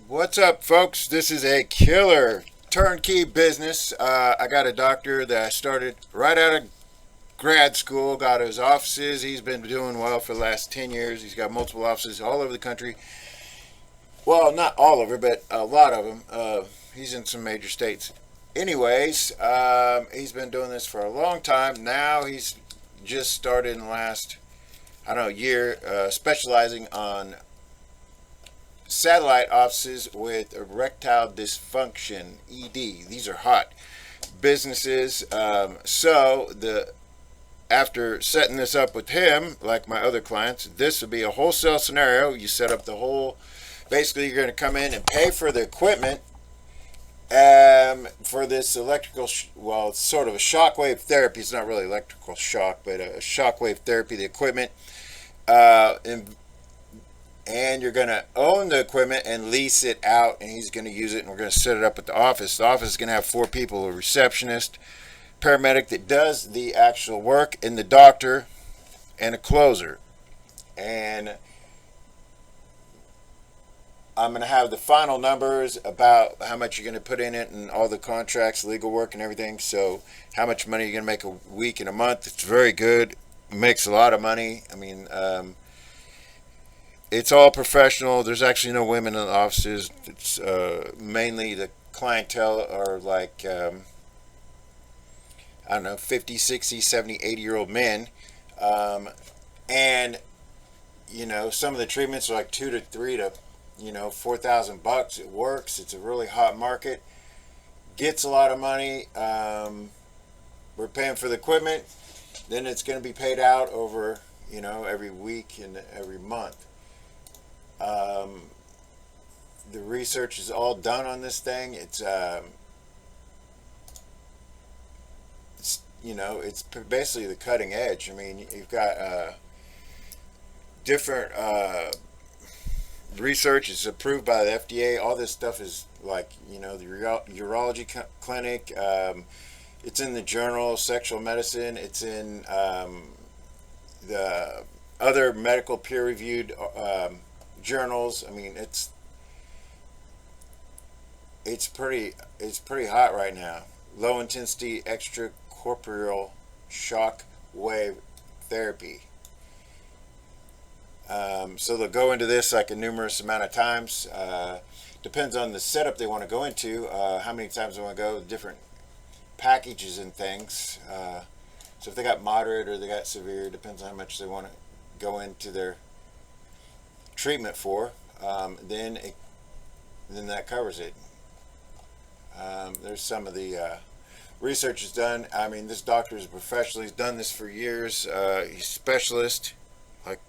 What's up, folks? This is a killer turnkey business. I got a doctor that I started right out of grad school, got his offices. He's been doing well for the last 10 years. He's got multiple offices all over the country. Well, not all over, but a lot of them. He's in some major states. Anyways, he's been doing this for a long time. Now he's just started in the last, I don't know, year, specializing on satellite offices with erectile dysfunction (ED). These are hot businesses. So the after setting this up with him, like my other clients, this would be a wholesale scenario. You set up the whole. Basically, you're going to come in and pay for the equipment for this electrical. Well, it's sort of a shockwave therapy. It's not really electrical shock, but a shockwave therapy. The equipment. And you're going to own the equipment and lease it out, and he's going to use it, and we're going to set it up at the office. The office is going to have 4 people: a receptionist, paramedic that does the actual work, and the doctor, and a closer. And I'm going to have the final numbers about how much you're going to put in it and all the contracts, legal work, and everything. So how much money you're going to make a week and a month. It's very good. It makes a lot of money. I mean, it's all professional. There's actually no women in the offices. It's mainly the clientele are like, I don't know, 50, 60, 70, 80-year-old men. And, some of the treatments are like 2 to 3 to, $4,000. It works. It's a really hot market. Gets a lot of money. We're paying for the equipment. Then it's going to be paid out over, every week and every month. The research is all done on this thing. It's basically the cutting edge. I mean, you've got different research is approved by the FDA. All this stuff is like, the urology clinic. It's in the journal Sexual Medicine. It's in the other medical peer-reviewed journals. I mean, it's pretty hot right now. Low intensity extracorporeal shock wave therapy. So they'll go into this like a numerous amount of times. Depends on the setup they want to go into. How many times they want to go. Different packages and things. So if they got moderate or they got severe, depends on how much they want to go into their treatment for. Then that covers it. There's some of the research is done. I mean, this doctor is a professional. He's done this for years. He's a specialist, like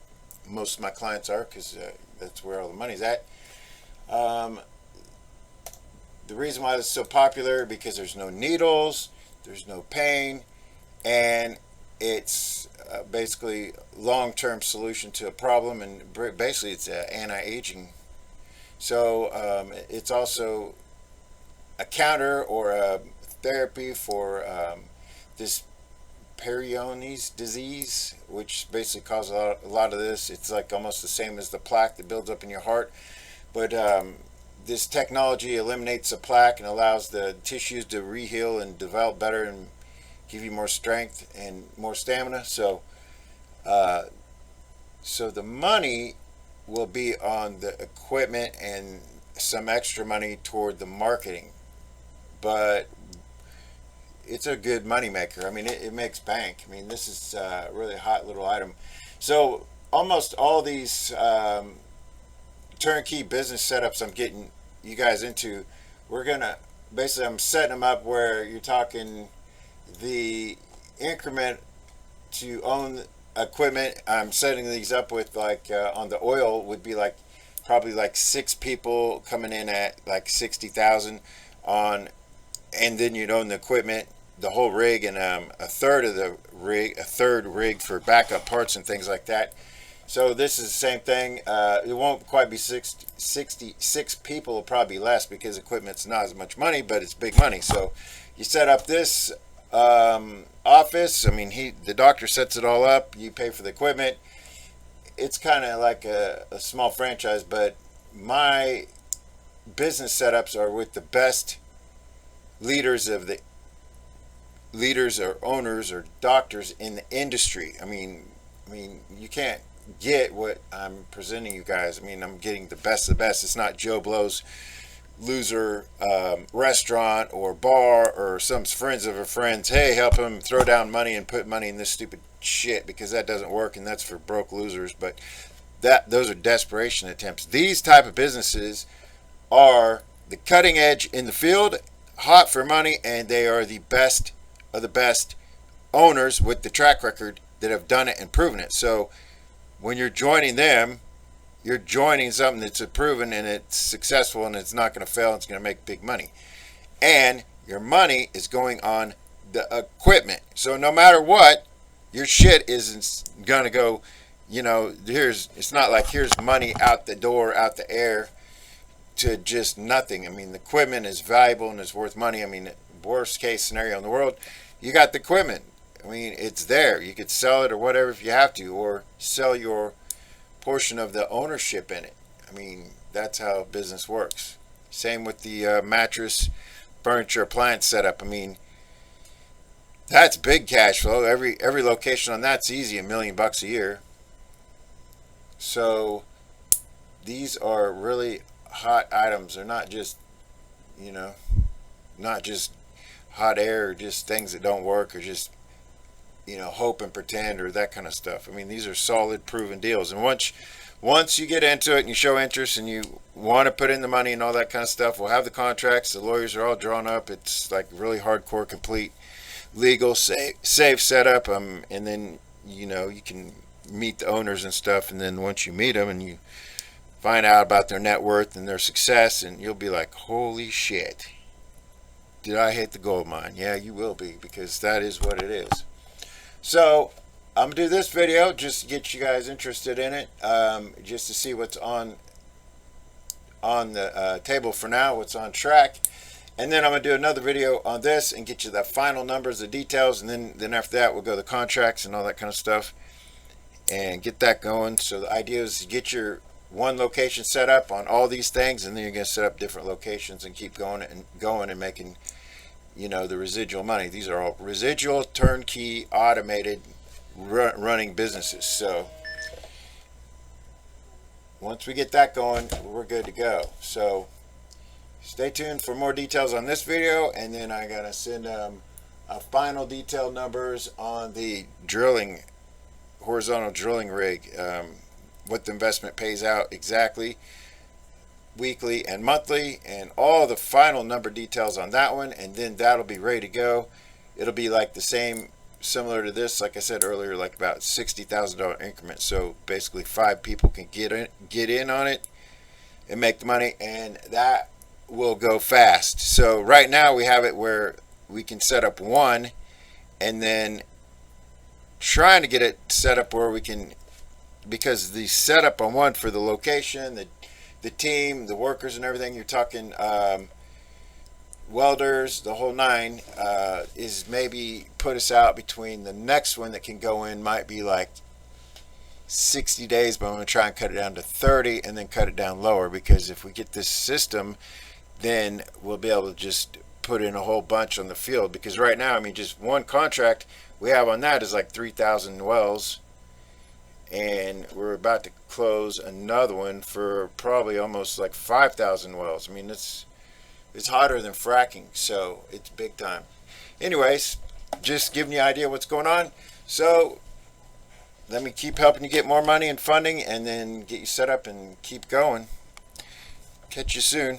most of my clients are, because that's where all the money's at. The reason why this is so popular because there's no needles, there's no pain, and it's basically long-term solution to a problem, and basically it's anti-aging. So it's also a counter or a therapy for this Peyronie's disease, which basically causes a lot of this. It's like almost the same as the plaque that builds up in your heart, but this technology eliminates the plaque and allows the tissues to reheal and develop better and give you more strength and more stamina. So the money will be on the equipment and some extra money toward the marketing, but it's a good money maker. I mean, it makes bank. I mean, this is a really hot little item. So almost all these turnkey business setups I'm getting you guys into, we're gonna basically, I'm setting them up where you're talking the increment to own equipment. I'm setting these up with like on the oil would be like probably like 6 people coming in at like 60,000 on, and then you'd own the equipment, the whole rig, and a third rig for backup parts and things like that. So this is the same thing. It won't quite be 66 people. Will probably be less because equipment's not as much money, but it's big money. So you set up this office. I mean, the doctor sets it all up. You pay for the equipment. It's kind of like a small franchise, but business setups are with the best leaders of the leaders or owners or doctors in the industry. I mean, you can't get what I'm presenting you guys. I mean, I'm getting the best of the best. It's not Joe Blow's loser restaurant or bar or some friends of a friends. Hey, help him throw down money and put money in this stupid shit, because that doesn't work and that's for broke losers. But those are desperation attempts. These type of businesses are the cutting edge in the field, hot for money, and they are the best of the best owners with the track record that have done it and proven it. So when you're joining them, you're joining something that's proven and it's successful and it's not going to fail. It's going to make big money, and your money is going on the equipment. So no matter what, your shit isn't going to go, it's not like here's money out the door, out the air to just nothing. I mean, the equipment is valuable and it's worth money. I mean, worst case scenario in the world, you got the equipment. I mean, it's there. You could sell it or whatever if you have to, or sell your portion of the ownership in it. I mean, that's how business works. Same with the mattress, furniture, appliance setup. I mean, that's big cash flow. Every location on that's easy, $1 million a year. So these are really hot items. They're not just, not just hot air or just things that don't work or just, hope and pretend or that kind of stuff. I mean, these are solid, proven deals. And once you get into it and you show interest and you want to put in the money and all that kind of stuff, we'll have the contracts. The lawyers are all drawn up. It's like really hardcore, complete, legal, safe setup. And then, you can meet the owners and stuff. And then once you meet them and you find out about their net worth and their success, and you'll be like, holy shit, did I hit the gold mine? Yeah, you will be, because that is what it is. So I'm going to do this video just to get you guys interested in it, just to see what's on the table for now, what's on track. And then I'm going to do another video on this and get you the final numbers, the details, and then after that we'll go to the contracts and all that kind of stuff and get that going. So the idea is to get your one location set up on all these things, and then you're going to set up different locations and keep going and making, the residual money. These are all residual, turnkey, automated running businesses. So once we get that going, we're good to go. So stay tuned for more details on this video, and then I gotta send a final detailed numbers on the horizontal drilling rig, what the investment pays out exactly, weekly and monthly, and all the final number details on that one. And then that'll be ready to go. It'll be like the same, similar to this, like I said earlier, like about $60,000 increments. So basically 5 people can get in on it and make the money, and that will go fast. So right now we have it where we can set up one, and then trying to get it set up where we can, because the setup on one for the location, the team, the workers and everything, you're talking welders, the whole nine, is maybe put us out between the next one that can go in might be like 60 days, but I'm going to try and cut it down to 30 and then cut it down lower, because if we get this system, then we'll be able to just put in a whole bunch on the field. Because right now, I mean, just one contract we have on that is like 3,000 wells, and we're about to close another one for probably almost like 5,000 wells. I mean, it's hotter than fracking, so it's big time. Anyways, just giving you an idea what's going on. So let me keep helping you get more money and funding, and then get you set up and keep going. Catch you soon.